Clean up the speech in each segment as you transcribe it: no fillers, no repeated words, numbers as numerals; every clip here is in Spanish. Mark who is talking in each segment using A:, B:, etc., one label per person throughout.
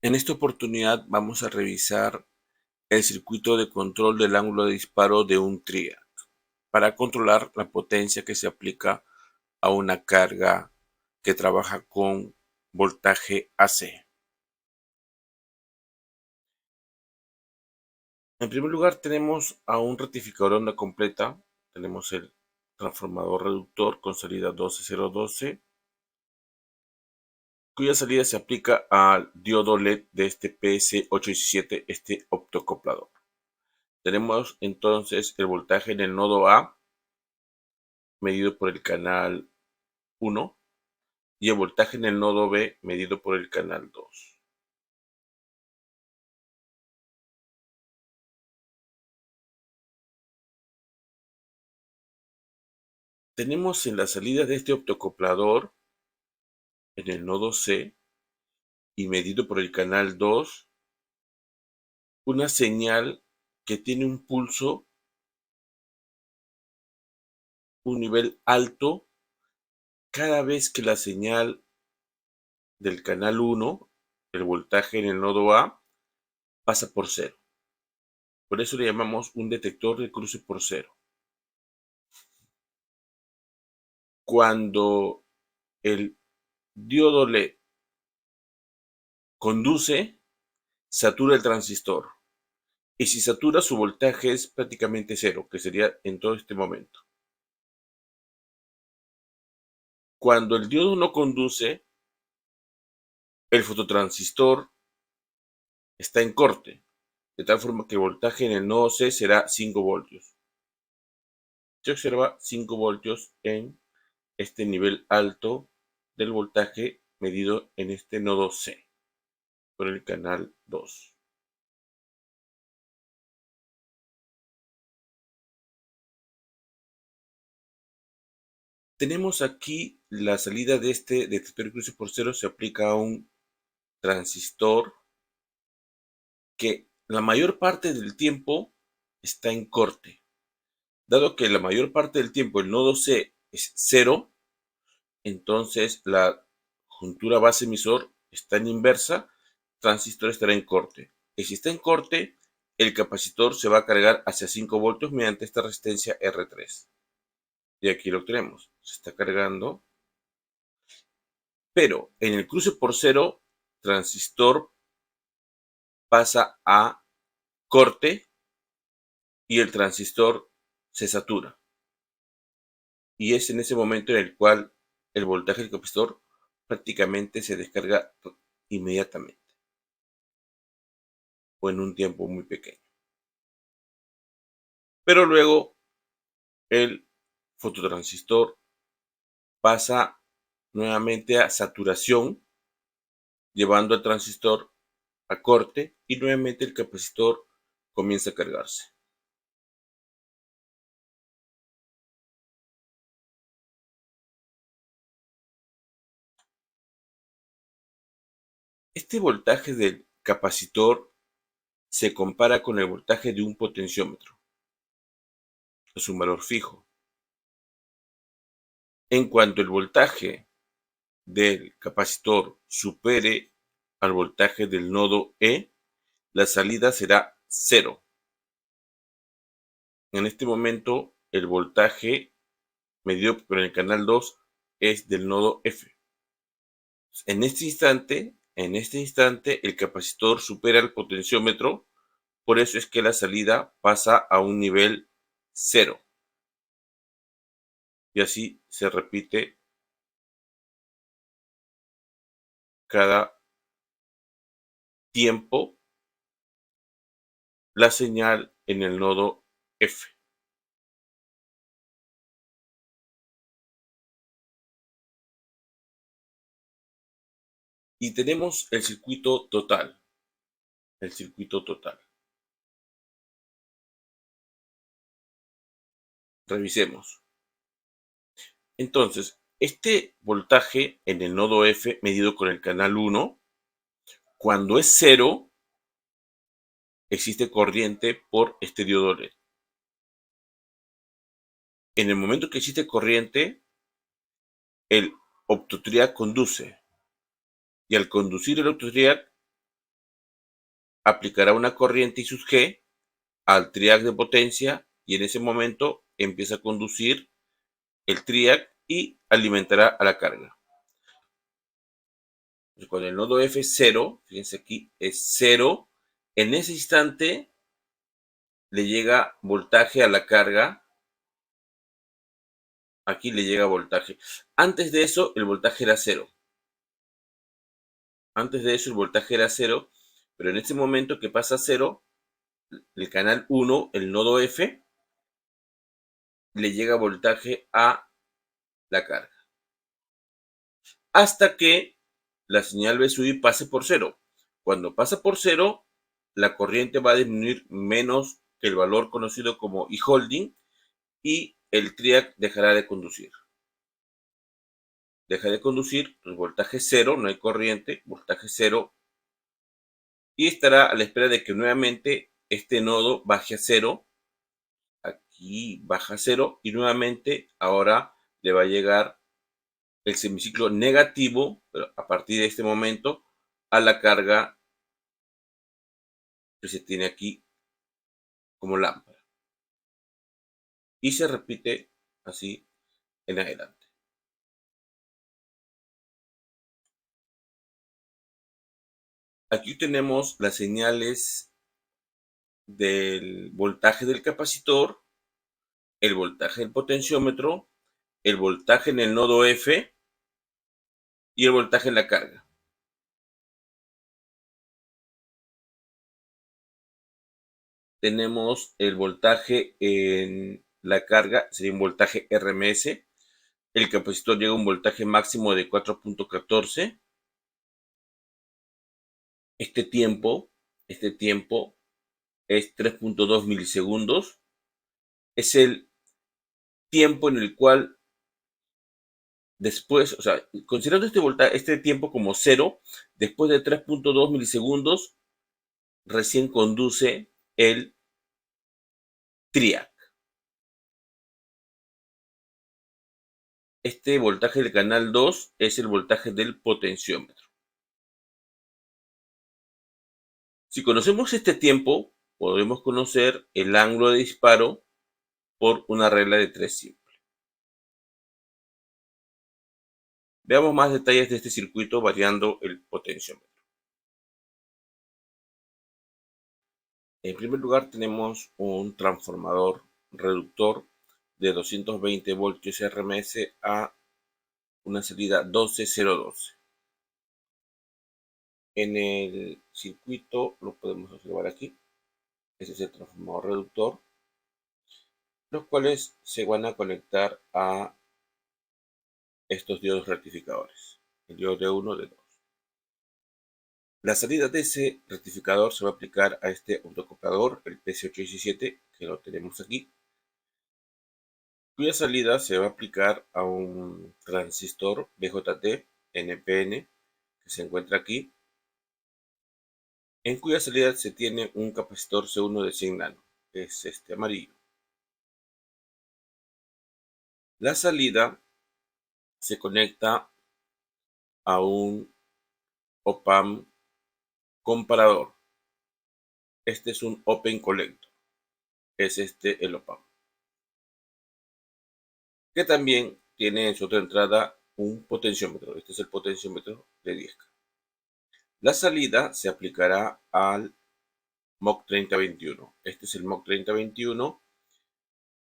A: En esta oportunidad vamos a revisar el circuito de control del ángulo de disparo de un triac para controlar la potencia que se aplica a una carga que trabaja con voltaje AC. En primer lugar tenemos a un rectificador de onda completa, tenemos el transformador reductor con salida 12012, cuya salida se aplica al diodo LED de este PS817, este optocoplador. Tenemos entonces el voltaje en el nodo A, medido por el canal 1, y el voltaje en el nodo B, medido por el canal 2. Tenemos en la salida de este optocoplador, en el nodo C, y medido por el canal 2, una señal que tiene un pulso, un nivel alto, cada vez que la señal del canal 1, el voltaje en el nodo A, pasa por cero. Por eso le llamamos un detector de cruce por cero. Cuando el diodo LED conduce, satura el transistor. Y si satura, su voltaje es prácticamente cero, que sería en todo este momento. Cuando el diodo no conduce, el fototransistor está en corte, de tal forma que el voltaje en el nodo C será 5 voltios. Se observa 5 voltios en este nivel alto del voltaje medido en este nodo C por el canal 2. Tenemos aquí la salida de este detector de cruce por cero, se aplica a un transistor que la mayor parte del tiempo está en corte. Dado que la mayor parte del tiempo el nodo C es cero, entonces la juntura base emisor está en inversa, el transistor estará en corte. Y si está en corte, el capacitor se va a cargar hacia 5 voltios mediante esta resistencia R3. Y aquí lo tenemos, se está cargando. Pero en el cruce por cero, transistor pasa a corte y el transistor se satura. Y es en ese momento en el cual el voltaje del capacitor prácticamente se descarga inmediatamente o en un tiempo muy pequeño. Pero luego el fototransistor pasa nuevamente a saturación, llevando al transistor a corte y nuevamente el capacitor comienza a cargarse. Este voltaje del capacitor se compara con el voltaje de un potenciómetro. Es un valor fijo. En cuanto el voltaje del capacitor supere al voltaje del nodo E, la salida será cero. En este momento, el voltaje medido por el canal 2 es del nodo F. En este instante, el capacitor supera el potenciómetro, por eso es que la salida pasa a un nivel cero. Y así se repite cada tiempo la señal en el nodo F. Y tenemos el circuito total. El circuito total. Revisemos. Entonces, este voltaje en el nodo F medido con el canal 1, cuando es cero, existe corriente por este diodo LED. En el momento que existe corriente, el optotriac conduce. Y al conducir el optotriac, aplicará una corriente I sub G al triac de potencia y en ese momento empieza a conducir el triac y alimentará a la carga. Cuando el nodo F es 0, fíjense aquí, es 0, en ese instante le llega voltaje a la carga. Aquí le llega voltaje. Antes de eso, el voltaje era 0. Antes de eso, el voltaje era 0, pero en este momento que pasa a 0, el canal 1, el nodo F, le llega voltaje a la carga. Hasta que la señal B sub I pase por 0. Cuando pasa por 0, la corriente va a disminuir menos que el valor conocido como I holding y el triac dejará de conducir. Deja de conducir, pues voltaje 0, no hay corriente, voltaje 0, y estará a la espera de que nuevamente este nodo baje a 0. Aquí baja a 0 y nuevamente ahora le va a llegar el semiciclo negativo, pero a partir de este momento, a la carga que se tiene aquí como lámpara. Y se repite así en adelante. Aquí tenemos las señales del voltaje del capacitor, el voltaje del potenciómetro, el voltaje en el nodo F y el voltaje en la carga. Tenemos el voltaje en la carga, sería un voltaje RMS. El capacitor llega a un voltaje máximo de 4.14. Este tiempo es 3.2 milisegundos. Es el tiempo en el cual después, o sea, considerando este tiempo como 0, después de 3.2 milisegundos, recién conduce el triac. Este voltaje del canal 2 es el voltaje del potenciómetro. Si conocemos este tiempo, podemos conocer el ángulo de disparo por una regla de 3 simple. Veamos más detalles de este circuito variando el potenciómetro. En primer lugar tenemos un transformador reductor de 220 voltios RMS a una salida 12012. En el circuito lo podemos observar aquí. Este es el transformador reductor, los cuales se van a conectar a estos diodos rectificadores, el diodo D1, D2. La salida de ese rectificador se va a aplicar a este autoacoplador, el PC817, que lo tenemos aquí, cuya salida se va a aplicar a un transistor BJT NPN que se encuentra aquí, en cuya salida se tiene un capacitor C1 de 100 nano, que es este amarillo. La salida se conecta a un op-amp comparador. Este es un open collector, es este el op-amp, que también tiene en su otra entrada un potenciómetro. Este es el potenciómetro de 10K. La salida se aplicará al MOC 3021. Este es el MOC 3021,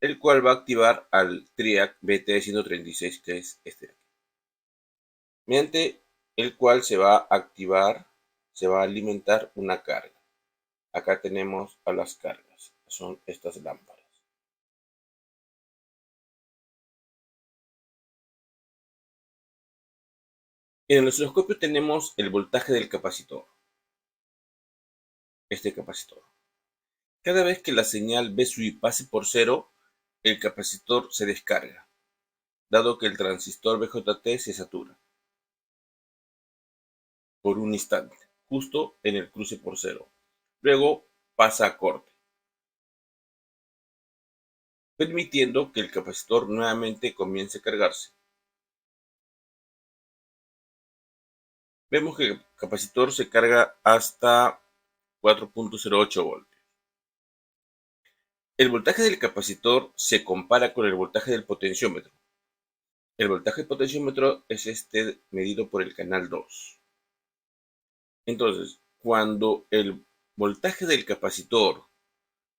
A: el cual va a activar al triac BT136, que es este de aquí, mediante el cual se va a activar, se va a alimentar una carga. Acá tenemos a las cargas, son estas lámparas. En el osciloscopio tenemos el voltaje del capacitor, este capacitor. Cada vez que la señal B sub I pase por 0, el capacitor se descarga, dado que el transistor BJT se satura por un instante, justo en el cruce por 0. Luego pasa a corte, permitiendo que el capacitor nuevamente comience a cargarse. Vemos que el capacitor se carga hasta 4.08 voltios. El voltaje del capacitor se compara con el voltaje del potenciómetro. El voltaje del potenciómetro es este medido por el canal 2. Entonces, cuando el voltaje del capacitor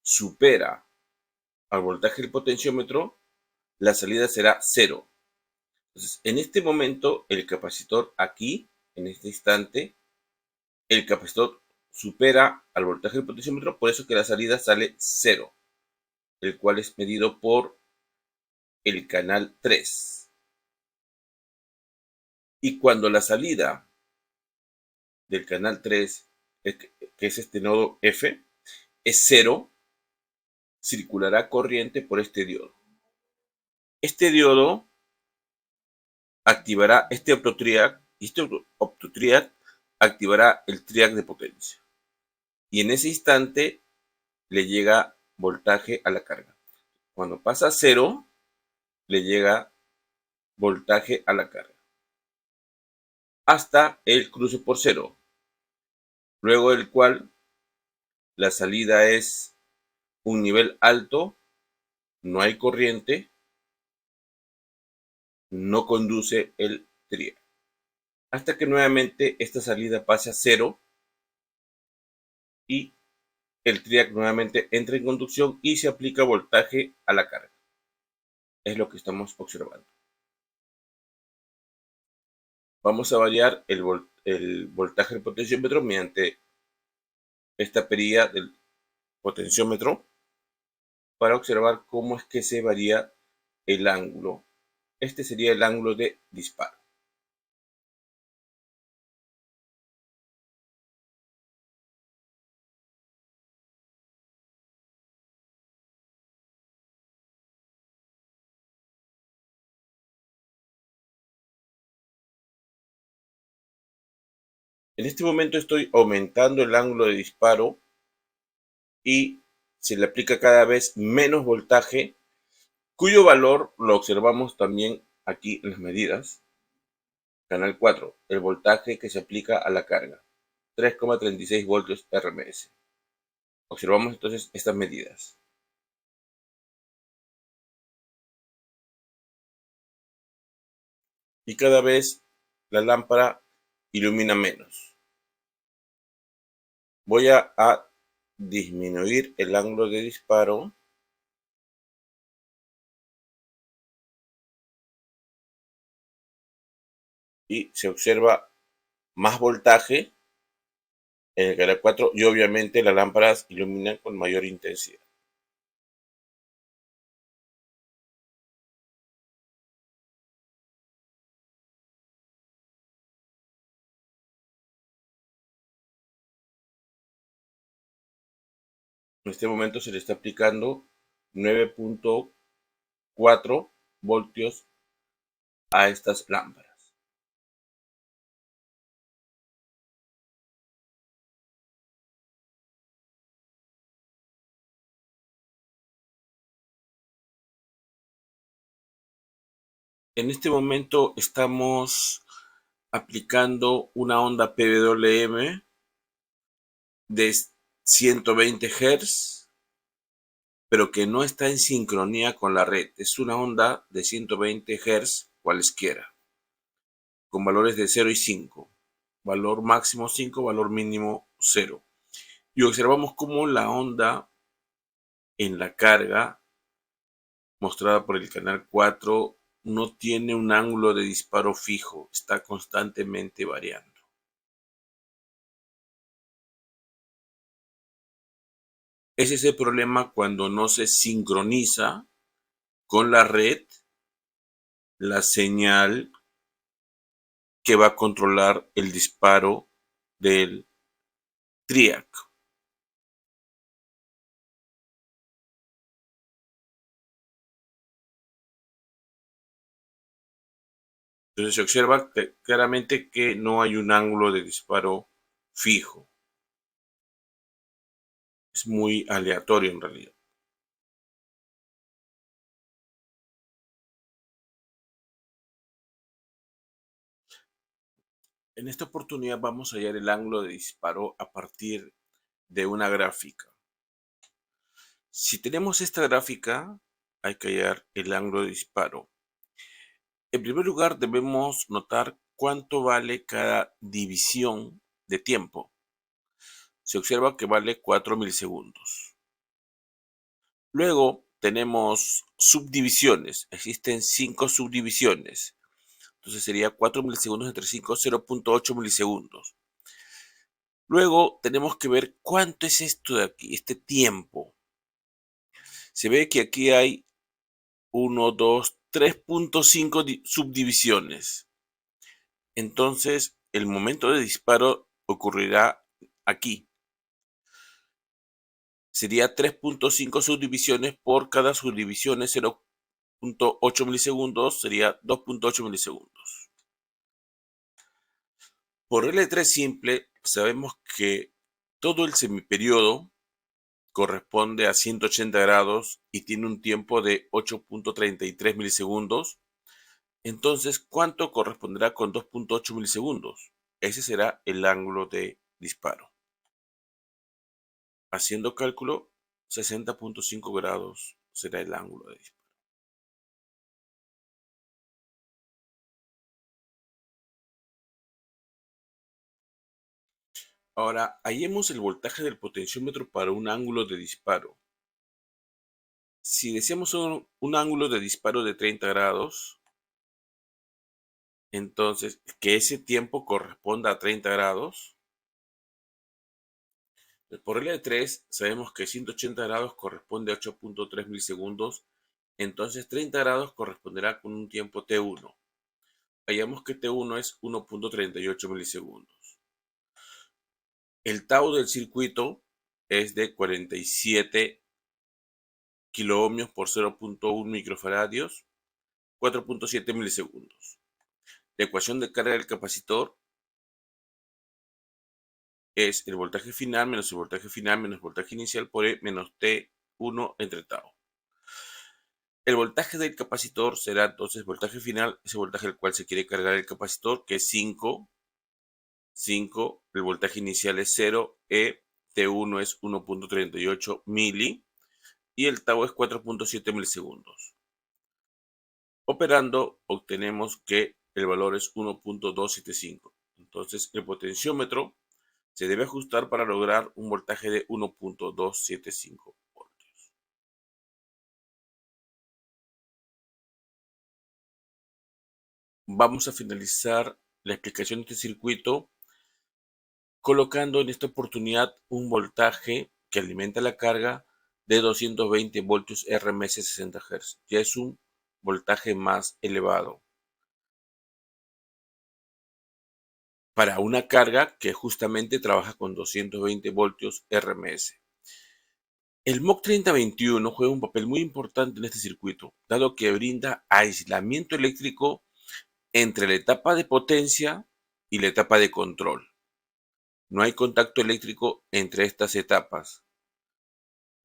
A: supera al voltaje del potenciómetro, la salida será 0. Entonces, en este momento, el capacitor aquí, en este instante, el capacitor supera al voltaje del potenciómetro, por eso que la salida sale 0, el cual es medido por el canal 3. Y cuando la salida del canal 3, que es este nodo F, es 0, circulará corriente por este diodo. Este diodo activará este optotriac y este optotriac activará el triac de potencia. Y en ese instante le llega voltaje a la carga. Cuando pasa a 0, le llega voltaje a la carga. Hasta el cruce por 0. Luego del cual la salida es un nivel alto, no hay corriente, no conduce el triac. Hasta que nuevamente esta salida pase a 0 y el triac nuevamente entra en conducción y se aplica voltaje a la carga. Es lo que estamos observando. Vamos a variar el voltaje del potenciómetro mediante esta perilla del potenciómetro para observar cómo es que se varía el ángulo. Este sería el ángulo de disparo. En este momento estoy aumentando el ángulo de disparo y se le aplica cada vez menos voltaje, cuyo valor lo observamos también aquí en las medidas. Canal 4, el voltaje que se aplica a la carga, 3,36 voltios RMS. Observamos entonces estas medidas. Y cada vez la lámpara ilumina menos. Voy a disminuir el ángulo de disparo y se observa más voltaje en el canal 4 y obviamente las lámparas iluminan con mayor intensidad. En este momento se le está aplicando 9.4 voltios a estas lámparas. En este momento estamos aplicando una onda PWM de 120 Hz, pero que no está en sincronía con la red. Es una onda de 120 Hz cualesquiera, con valores de 0 y 5. Valor máximo 5, valor mínimo 0. Y observamos cómo la onda en la carga, mostrada por el canal 4, no tiene un ángulo de disparo fijo, está constantemente variando. Ese es el problema cuando no se sincroniza con la red la señal que va a controlar el disparo del triac. Entonces se observa claramente que no hay un ángulo de disparo fijo. Es muy aleatorio en realidad. En esta oportunidad vamos a hallar el ángulo de disparo a partir de una gráfica. Si tenemos esta gráfica, hay que hallar el ángulo de disparo. En primer lugar, debemos notar cuánto vale cada división de tiempo. Se observa que vale 4 milisegundos. Luego tenemos subdivisiones. Existen 5 subdivisiones. Entonces sería 4 milisegundos entre 5, 0.8 milisegundos. Luego tenemos que ver cuánto es esto de aquí, este tiempo. Se ve que aquí hay 1, 2, 3.5 subdivisiones. Entonces, el momento de disparo ocurrirá aquí. Sería 3.5 subdivisiones por cada subdivisión es 0.8 milisegundos, sería 2.8 milisegundos. Por regla de 3 simple, sabemos que todo el semiperiodo corresponde a 180 grados y tiene un tiempo de 8.33 milisegundos. Entonces, ¿cuánto corresponderá con 2.8 milisegundos? Ese será el ángulo de disparo. Haciendo cálculo, 60.5 grados será el ángulo de disparo. Ahora, hallemos el voltaje del potenciómetro para un ángulo de disparo. Si deseamos un ángulo de disparo de 30 grados, entonces que ese tiempo corresponda a 30 grados. Por regla de 3, sabemos que 180 grados corresponde a 8.3 milisegundos, entonces 30 grados corresponderá con un tiempo T1. Hallamos que T1 es 1.38 milisegundos. El tau del circuito es de 47 kiloohmios por 0.1 microfaradios, 4.7 milisegundos. La ecuación de carga del capacitor es el voltaje final menos el voltaje final menos el voltaje inicial por E menos T1 entre tau. El voltaje del capacitor será entonces voltaje final, ese voltaje al cual se quiere cargar el capacitor, que es 5, el voltaje inicial es 0, T1 es 1.38 mili y el tau es 4.7 milisegundos. Operando obtenemos que el valor es 1.275. Entonces el potenciómetro se debe ajustar para lograr un voltaje de 1.275 voltios. Vamos a finalizar la explicación de este circuito colocando en esta oportunidad un voltaje que alimenta la carga de 220 voltios RMS 60 Hz. Ya es un voltaje más elevado para una carga que justamente trabaja con 220 voltios RMS. El MOC 3021 juega un papel muy importante en este circuito, dado que brinda aislamiento eléctrico entre la etapa de potencia y la etapa de control. No hay contacto eléctrico entre estas etapas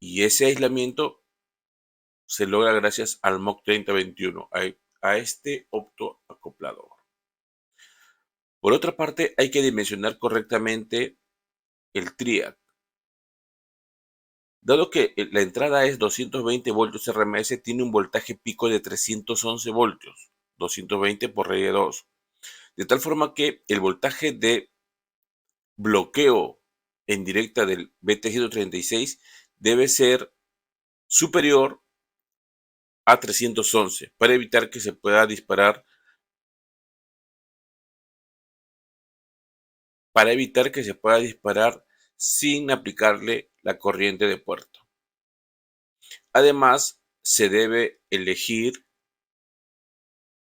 A: y ese aislamiento se logra gracias al MOC 3021, a este optoacoplador. Por otra parte, hay que dimensionar correctamente el TRIAC. Dado que la entrada es 220 voltios RMS, tiene un voltaje pico de 311 voltios, 220 por regla de 2. De tal forma que el voltaje de bloqueo en directa del BT136 debe ser superior a 311 para evitar que se pueda disparar sin aplicarle la corriente de puerto. Además, se debe elegir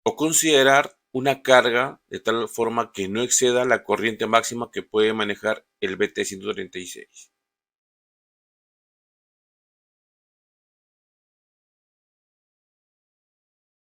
A: o considerar una carga de tal forma que no exceda la corriente máxima que puede manejar el BT136.